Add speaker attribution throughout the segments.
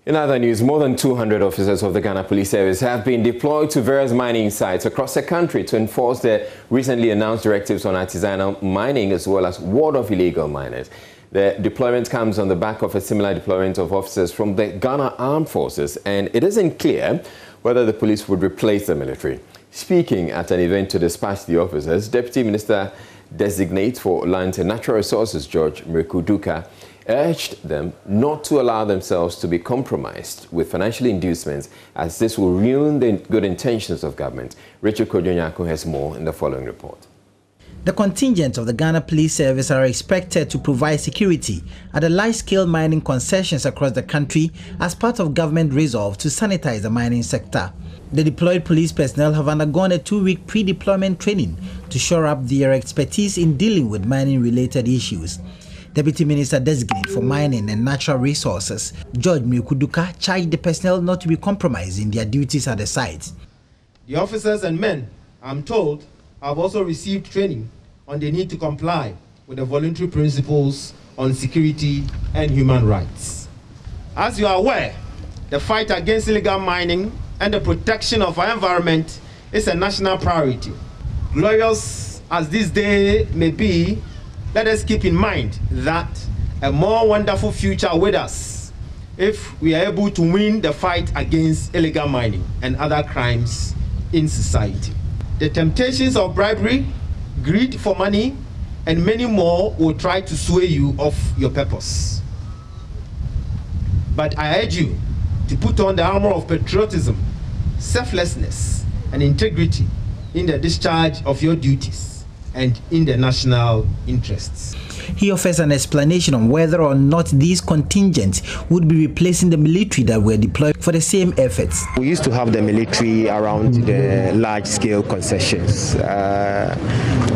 Speaker 1: In other news, more than 200 officers of the Ghana Police Service have been deployed to various mining sites across the country to enforce the recently announced directives on artisanal mining as well as ward off illegal miners. The deployment comes on the back of a similar deployment of officers from the Ghana Armed Forces, and it isn't clear whether the police would replace the military. Speaking at an event to dispatch the officers, Deputy Minister Designate for Lands and Natural Resources George Mrekuduka urged them not to allow themselves to be compromised with financial inducements, as this will ruin the good intentions of government. Richard Kodjonyako has more in the following report.
Speaker 2: The contingent of the Ghana Police Service are expected to provide security at the large-scale mining concessions across the country as part of government resolve to sanitize the mining sector. The deployed police personnel have undergone a 2-week pre-deployment training to shore up their expertise in dealing with mining-related issues. Deputy Minister Designate for Mining and Natural Resources, George Mrekuduka, charged the personnel not to be compromised in their duties at the site.
Speaker 3: The officers and men, I'm told, have also received training on the need to comply with the voluntary principles on security and human rights. As you are aware, the fight against illegal mining and the protection of our environment is a national priority. Glorious as this day may be, let us keep in mind that a more wonderful future awaits us if we are able to win the fight against illegal mining and other crimes in society. The temptations of bribery, greed for money, and many more will try to sway you off your purpose. But I urge you to put on the armor of patriotism, selflessness, and integrity in the discharge of your duties and in the national interests.
Speaker 2: He offers an explanation on whether or not these contingents would be replacing the military that were deployed for the same efforts.
Speaker 4: We used to have the military around the large-scale concessions.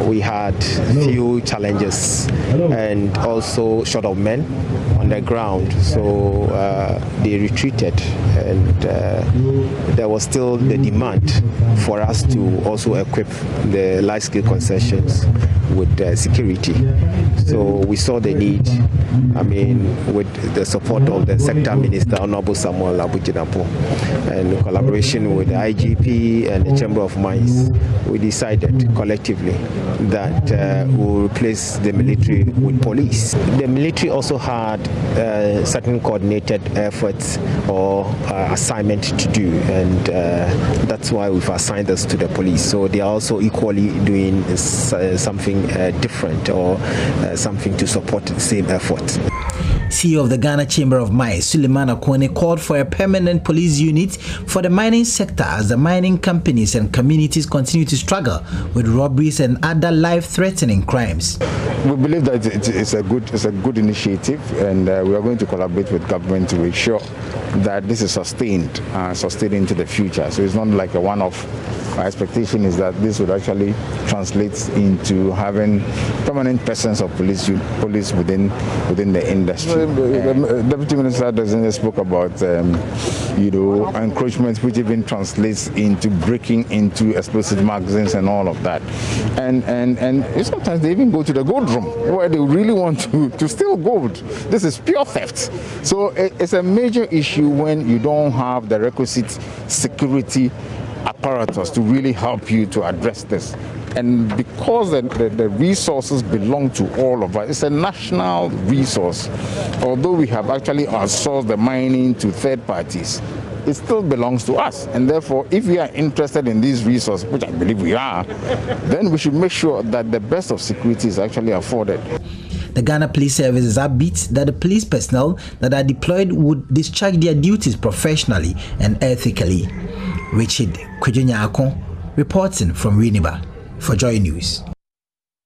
Speaker 4: We had few challenges and also short of men on the ground, so they retreated, and there was still the demand for us to also equip the large-scale concessions with security. So we saw the need, with the support of the Sector Minister, Honorable Samuel Abujinapo, and in collaboration with the IGP and the Chamber of Mines, we decided collectively that we will replace the military with police. The military also had certain coordinated efforts or assignment to do, and that's why we've assigned this to the police. So they are also equally doing something different or something to support the same effort.
Speaker 2: CEO of the Ghana Chamber of Mines, Suleiman Akone, called for a permanent police unit for the mining sector as the mining companies and communities continue to struggle with robberies and other life-threatening crimes.
Speaker 5: We believe that it's a good initiative, and we are going to collaborate with government to make sure that this is sustained into the future. So it's not like a one-off. My expectation is that this would actually translate into having permanent presence of police within the industry. The Deputy Minister Designate spoke about encroachment, which even translates into breaking into explosive magazines and all of that. And sometimes they even go to the gold room where they really want to steal gold. This is pure theft. So it's a major issue when you don't have the requisite security apparatus to really help you to address this. And because the resources belong to all of us, it's a national resource. Although we have actually outsourced the mining to third parties, it still belongs to us. And therefore, if we are interested in these resources, which I believe we are, then we should make sure that the best of security is actually afforded.
Speaker 2: The Ghana Police Service is upbeat that the police personnel that are deployed would discharge their duties professionally and ethically. Richard Kodjonyako reporting from Winneba for Joy News.